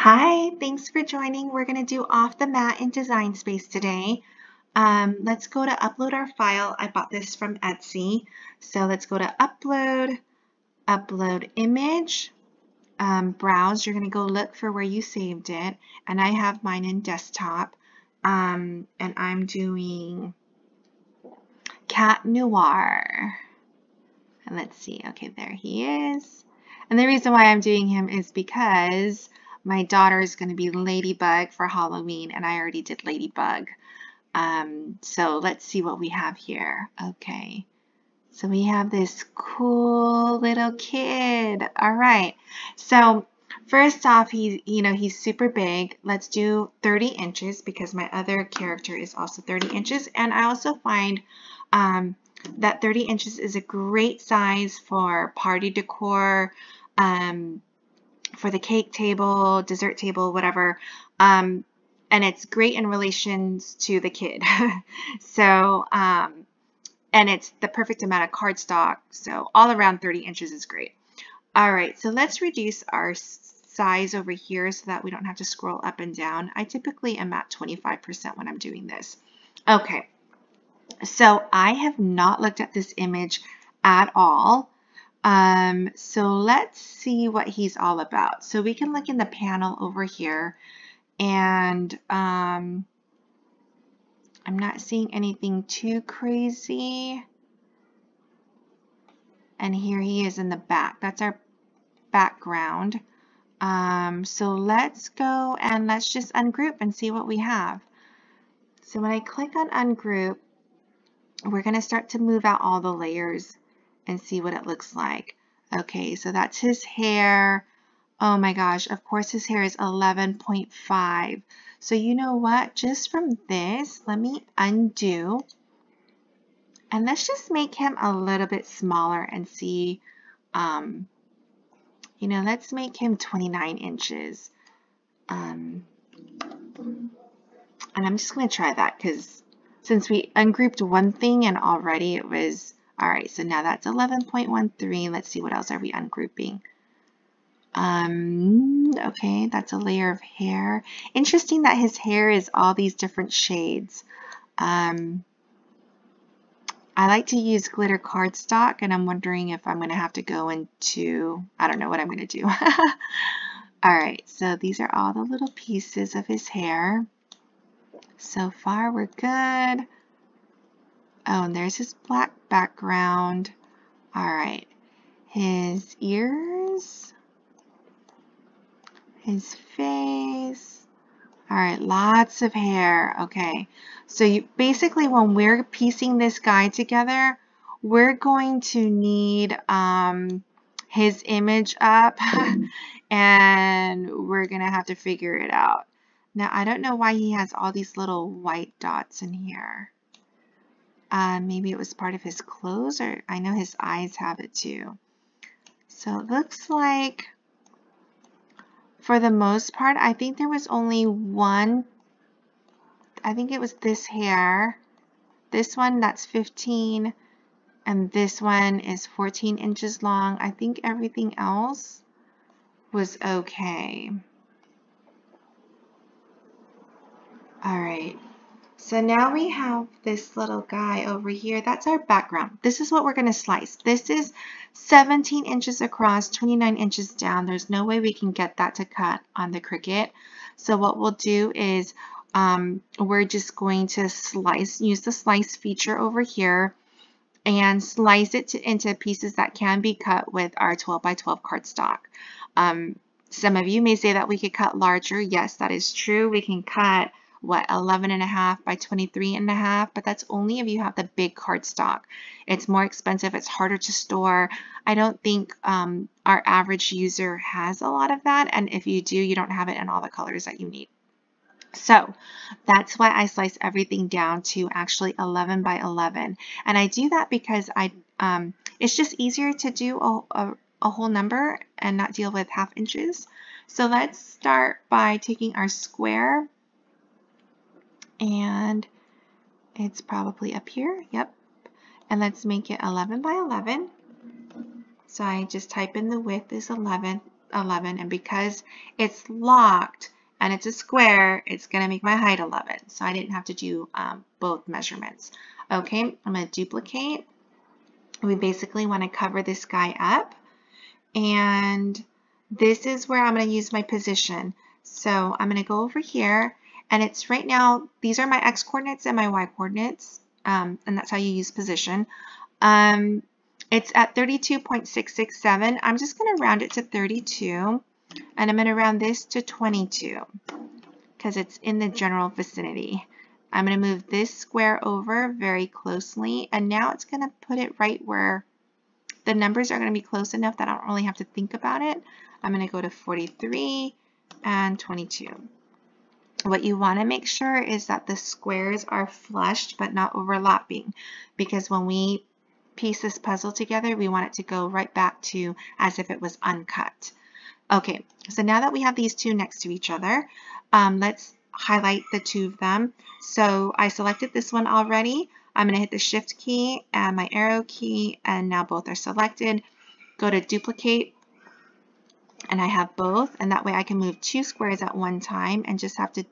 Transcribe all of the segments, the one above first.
Hi, thanks for joining. We're going to do off the mat in Design Space today. Let's go to upload our file. I bought this from Etsy. So let's go to upload, upload image, browse. You're going to go look for where you saved it. And I have mine in desktop. And I'm doing Cat Noir. And let's see. Okay, there he is. And the reason why I'm doing him is because my daughter is going to be Ladybug for Halloween, and I already did Ladybug. So let's see what we have here. Okay, so we have this cool little kid. All right, so first off, he's super big. Let's do 30 inches because my other character is also 30 inches, and I also find that 30 inches is a great size for party decor, for the cake table, dessert table, whatever. And it's great in relations to the kid. So, and it's the perfect amount of cardstock. So all around 30 inches is great. All right, so let's reduce our size over here so that we don't have to scroll up and down. I typically am at 25% when I'm doing this. Okay, so I have not looked at this image at all. So let's see what he's all about. So we can look in the panel over here, and I'm not seeing anything too crazy. And here he is in the back. That's our background. So let's go and let's just ungroup and see what we have. So when I click on ungroup, we're going to start to move out all the layers and see what it looks like. Okay, so that's his hair. Oh my gosh, of course his hair is 11.5. So you know what? Just from this, let me undo. And let's just make him a little bit smaller and see, let's make him 29 inches. And I'm just going to try that because since we ungrouped one thing and already it was, all right, so now that's 11.13. Let's see what else are we ungrouping. Okay, that's a layer of hair. Interesting that his hair is all these different shades. I like to use glitter cardstock, and I'm wondering if I'm going to have to go into, I don't know what I'm going to do. All right, so these are all the little pieces of his hair. So far, we're good. Oh, and there's his black background. All right, his ears, his face. All right, lots of hair. Okay, so basically when we're piecing this guy together, we're going to need his image up and we're going to have to figure it out. Now, I don't know why he has all these little white dots in here. Maybe it was part of his clothes, or I know his eyes have it too. So it looks like, for the most part, I think there was only one. I think it was this hair. This one, that's 15, and this one is 14 inches long. I think everything else was okay. All right. So now we have this little guy over here. That's our background. This is what we're going to slice. This is 17 inches across, 29 inches down. There's no way we can get that to cut on the Cricut. So what we'll do is we're just going to use the slice feature over here and slice it into pieces that can be cut with our 12 by 12 cardstock. Some of you may say that we could cut larger. Yes, that is true. We can cut 11.5 by 23.5, but that's only if you have the big cardstock. It's more expensive, it's harder to store. I don't think our average user has a lot of that, and if you do, you don't have it in all the colors that you need. So that's why I slice everything down to actually 11 by 11, and I do that because it's just easier to do a whole number and not deal with half inches. So let's start by taking our square, and it's probably up here, yep. And let's make it 11 by 11. So I just type in the width is 11 11, and because it's locked and it's a square, it's going to make my height 11. So I didn't have to do both measurements. Okay, I'm going to duplicate. We basically want to cover this guy up, and this is where I'm going to use my position. So I'm going to go over here, and it's right now, these are my x coordinates and my y coordinates, and that's how you use position. It's at 32.667. I'm just going to round it to 32, and I'm going to round this to 22 because it's in the general vicinity. I'm going to move this square over very closely, and now it's going to put it right where the numbers are going to be close enough that I don't really have to think about it. I'm going to go to 43 and 22. What you want to make sure is that the squares are flushed but not overlapping, because when we piece this puzzle together, we want it to go right back to as if it was uncut. Okay, so now that we have these two next to each other, let's highlight the two of them. So I selected this one already. I'm going to hit the Shift key and my arrow key, and now both are selected. Go to duplicate, and I have both, and that way I can move two squares at one time and just have to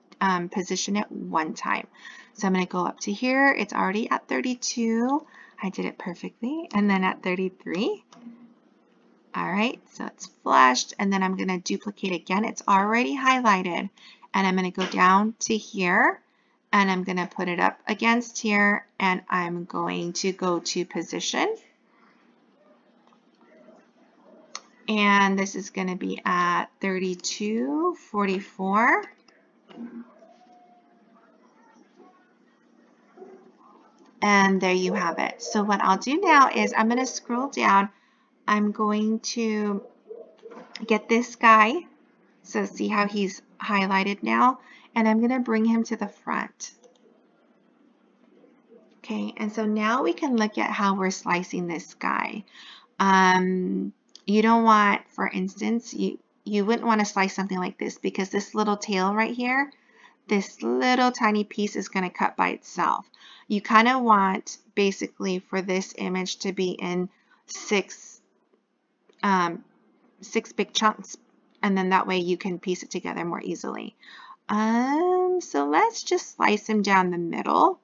position it one time. So I'm going to go up to here. It's already at 32. I did it perfectly. And then at 33. All right, so it's flushed, and then I'm going to duplicate again. It's already highlighted, and I'm going to go down to here, and I'm going to put it up against here, and I'm going to go to position. And this is going to be at 32, 44. And there you have it. So what I'll do now is I'm going to scroll down. I'm going to get this guy. So see how he's highlighted now? And I'm going to bring him to the front. Okay, and so now we can look at how we're slicing this guy. You don't want, for instance, you wouldn't want to slice something like this, because this little tail right here, this little tiny piece is going to cut by itself. You kind of want basically for this image to be in six big chunks, and then that way you can piece it together more easily. So let's just slice him down the middle.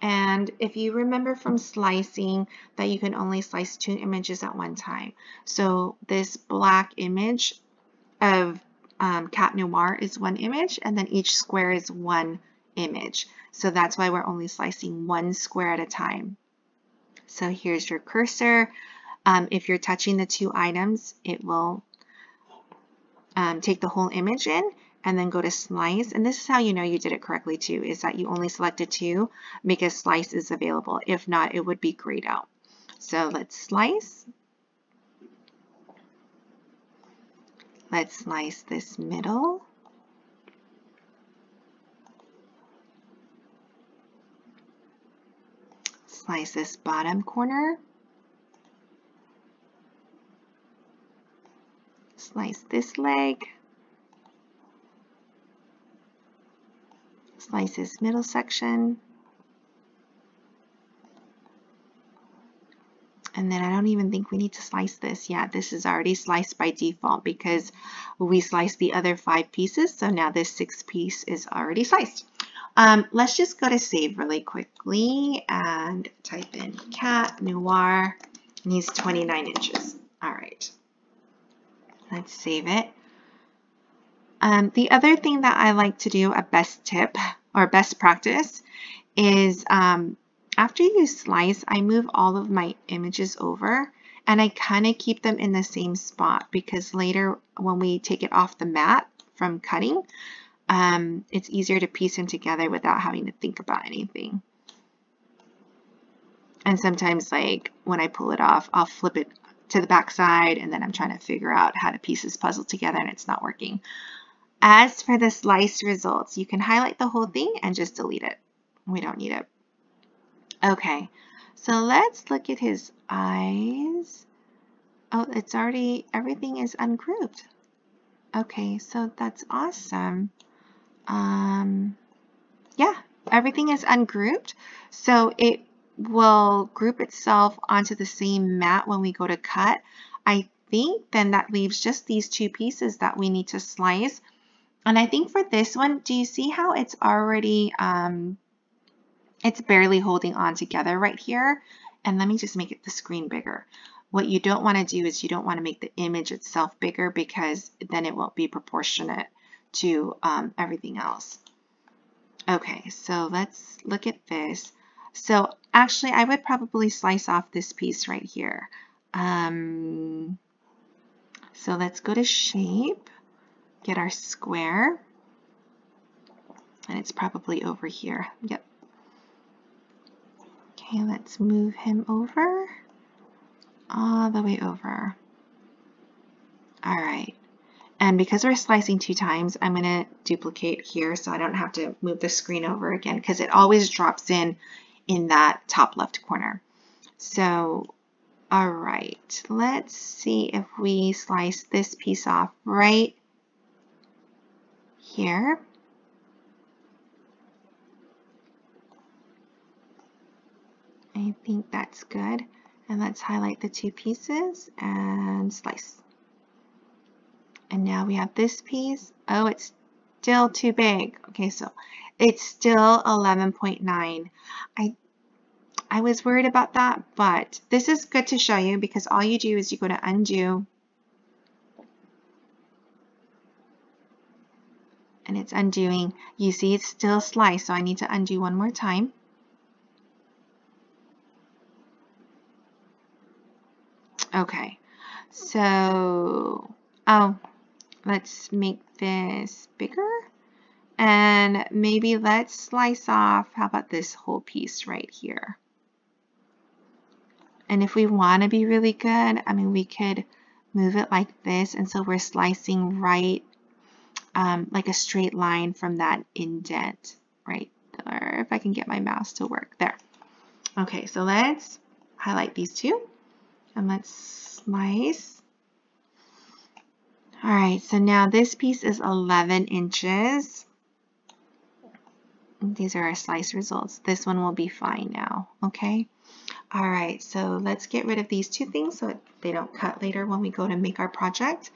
And if you remember from slicing that you can only slice two images at one time. So this black image of Cat Noir is one image, and then each square is one image. So that's why we're only slicing one square at a time. So here's your cursor. If you're touching the two items, it will take the whole image in, and then go to slice. And this is how you know you did it correctly too, is that you only selected two because slice is available. If not, it would be grayed out. So let's slice. Let's slice this middle. Slice this bottom corner. Slice this leg. Slice this middle section. And then I don't even think we need to slice this. Yeah, this is already sliced by default because we sliced the other 5 pieces. So now this 6th piece is already sliced. Let's just go to save really quickly and type in Cat Noir. Needs 29 inches. All right. Let's save it. The other thing that I like to do, a best tip or best practice, is after you slice, I move all of my images over, and I kind of keep them in the same spot, because later when we take it off the mat from cutting, it's easier to piece them together without having to think about anything. And sometimes, like when I pull it off, I'll flip it to the back side, and then I'm trying to figure out how to piece this puzzle together, and it's not working. As for the slice results, you can highlight the whole thing and just delete it. We don't need it. Okay, so let's look at his eyes. Oh, it's already, everything is ungrouped. Okay, so that's awesome. Yeah, everything is ungrouped. So it will group itself onto the same mat when we go to cut. I think then that leaves just these two pieces that we need to slice. And I think for this one, do you see how it's already, it's barely holding on together right here? And let me just make it the screen bigger. What you don't want to do is you don't want to make the image itself bigger because then it won't be proportionate to everything else. Okay, so let's look at this. So actually, I would probably slice off this piece right here. So let's go to shape, get our square, and it's probably over here. Yep. Okay, let's move him over, all the way over. All right. And because we're slicing 2 times, I'm going to duplicate here so I don't have to move the screen over again because it always drops in that top left corner. So, all right, let's see if we slice this piece off right here. I think that's good. And let's highlight the 2 pieces and slice. And now we have this piece. Oh, it's still too big. Okay, so it's still 11.9. I was worried about that, but this is good to show you because all you do is you go to undo and it's undoing. You see it's still sliced, so I need to undo one more time. Okay, so, oh, let's make this bigger and maybe let's slice off, how about this whole piece right here? And if we want to be really good, I mean, we could move it like this, and so we're slicing right, like a straight line from that indent right there. If I can get my mouse to work there. Okay, so let's highlight these 2, and let's slice. All right, so now this piece is 11 inches. These are our slice results. This one will be fine now, okay? All right, so let's get rid of these 2 things so they don't cut later when we go to make our project.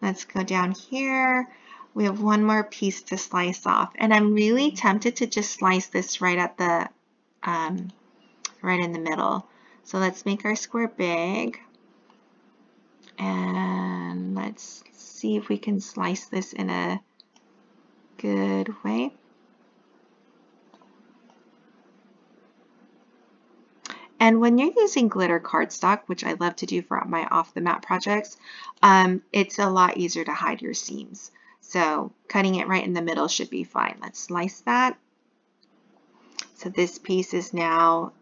Let's go down here. We have one more piece to slice off, and I'm really tempted to just slice this right at the, right in the middle. So let's make our square big, and let's see if we can slice this in a good way. And when you're using glitter cardstock, which I love to do for my off-the-mat projects, it's a lot easier to hide your seams. So cutting it right in the middle should be fine. Let's slice that. So this piece is now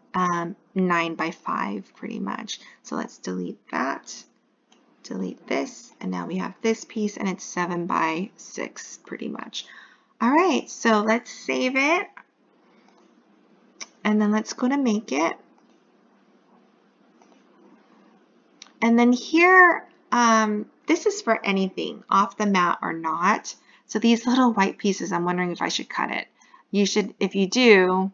9 by 5 pretty much. So let's delete that, delete this, and now we have this piece and it's 7 by 6 pretty much. All right, so let's save it. And then let's go to make it. And then here, this is for anything, off the mat or not. So these little white pieces, I'm wondering if I should cut it. You should, if you do,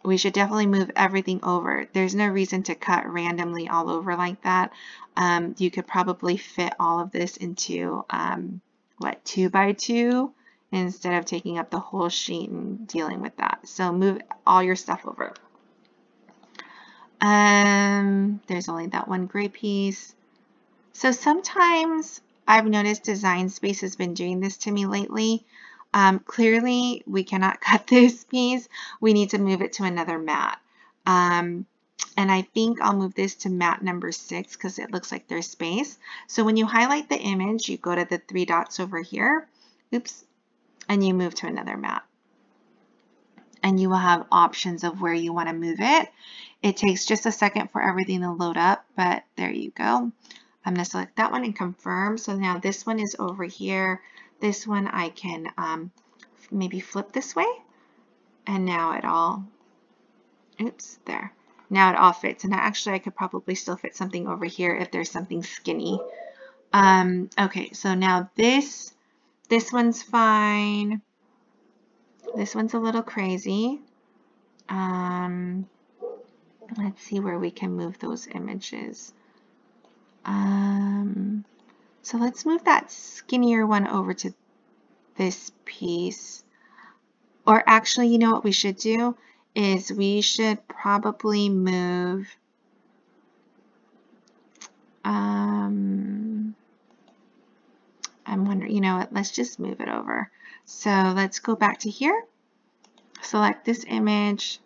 we should definitely move everything over. There's no reason to cut randomly all over like that. You could probably fit all of this into, what, 2 by 2 instead of taking up the whole sheet and dealing with that. So move all your stuff over. There's only that one gray piece. So sometimes I've noticed Design Space has been doing this to me lately. Clearly we cannot cut this piece. We need to move it to another mat. And I think I'll move this to mat number 6 because it looks like there's space. So when you highlight the image, you go to the 3 dots over here, oops, and you move to another mat. And you will have options of where you want to move it. It takes just a second for everything to load up, but there you go. I'm going to select that one and confirm. So now this one is over here. This one I can maybe flip this way. And now it all, oops, there. Now it all fits. And actually I could probably still fit something over here if there's something skinny. Okay, so now this one's fine. This one's a little crazy. Let's see where we can move those images. So let's move that skinnier one over to this piece. Or actually, you know what we should do is we should probably move I'm wondering, you know what, let's just move it over. So let's go back to here, select this image,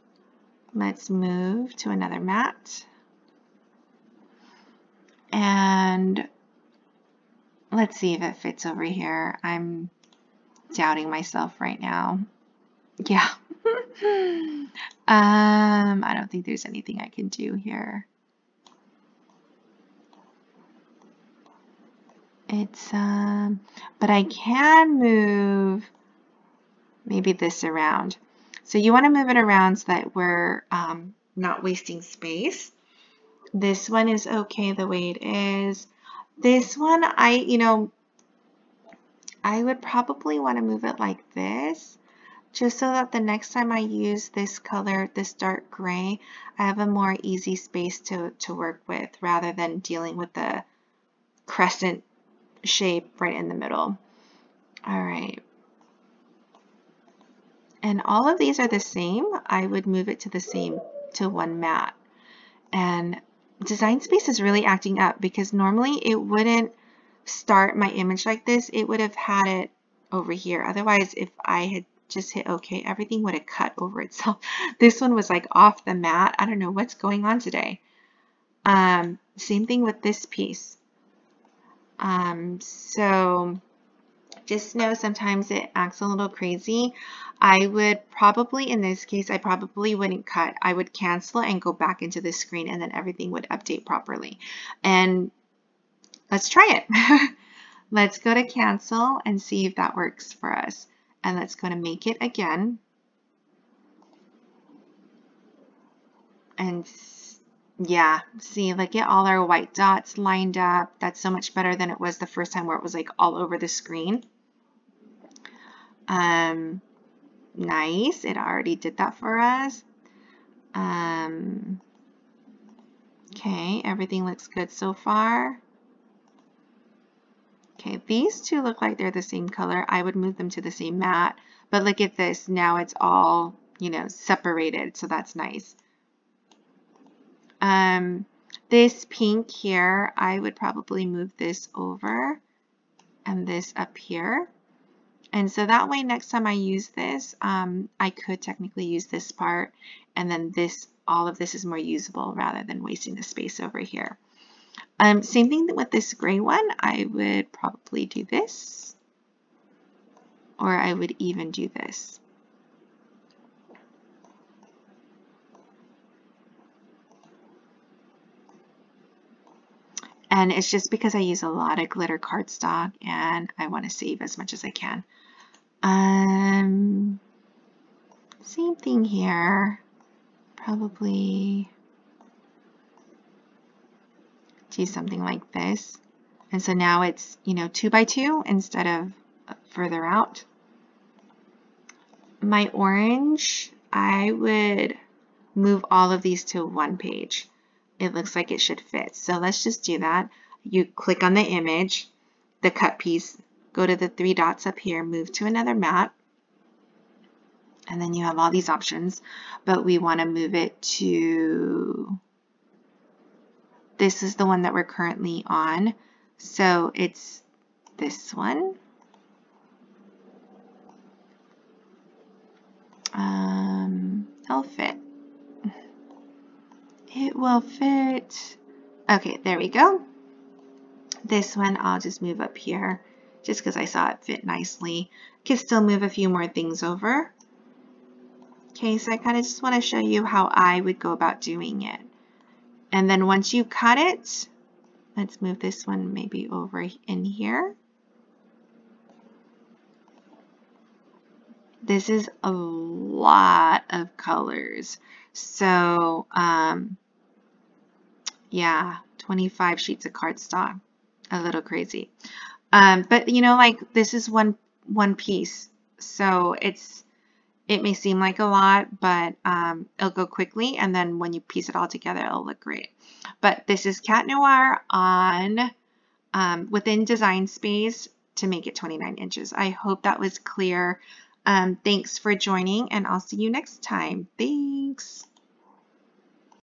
let's move to another mat, and let's see if it fits over here. I'm doubting myself right now. Yeah. I don't think there's anything I can do here. It's, but I can move maybe this around. So you want to move it around so that we're not wasting space. This one is okay the way it is. This one, I would probably want to move it like this, just so that the next time I use this color, this dark gray, I have a more easy space to work with rather than dealing with the crescent shape right in the middle. All right. And all of these are the same. I would move it to one mat. And Design Space is really acting up because normally it wouldn't start my image like this. It would have had it over here. Otherwise, if I had just hit OK, everything would have cut over itself. This one was like off the mat. I don't know what's going on today. Same thing with this piece. So just know sometimes it acts a little crazy. I would probably, in this case, I probably wouldn't cut. I would cancel and go back into the screen and then everything would update properly. And let's try it. Let's go to cancel and see if that works for us. And let's go to make it again. And yeah, see, look at all our white dots lined up. That's so much better than it was the first time where it was like all over the screen. Nice, it already did that for us. Okay, everything looks good so far. Okay, these two look like they're the same color. I would move them to the same mat, but look at this. Now it's all, separated, so that's nice. This pink here, I would probably move this over and this up here. And so that way, next time I use this, I could technically use this part, and then all of this is more usable rather than wasting the space over here. Same thing with this gray one. I would probably do this, or I would even do this. And it's just because I use a lot of glitter cardstock and I want to save as much as I can. Same thing here. Probably do something like this. And so now it's, 2 by 2 instead of further out. My orange, I would move all of these to one page. It looks like it should fit. So let's just do that. You click on the image, the cut piece, go to the 3 dots up here, move to another mat, and then you have all these options, but we want to move it to, this is the one that we're currently on. So it's this one. It'll fit. It will fit. Okay, there we go. This one I'll just move up here just because I saw it fit nicely. Can still move a few more things over. Okay, so I kind of just want to show you how I would go about doing it. And then once you cut it, let's move this one maybe over in here. This is a lot of colors. So, yeah, 25 sheets of cardstock, a little crazy. But like this is one piece, so it's It may seem like a lot, but it'll go quickly, and then when you piece it all together, it'll look great. But this is Cat Noir on within Design Space to make it 29 inches. I hope that was clear. Thanks for joining, and I'll see you next time. Thanks.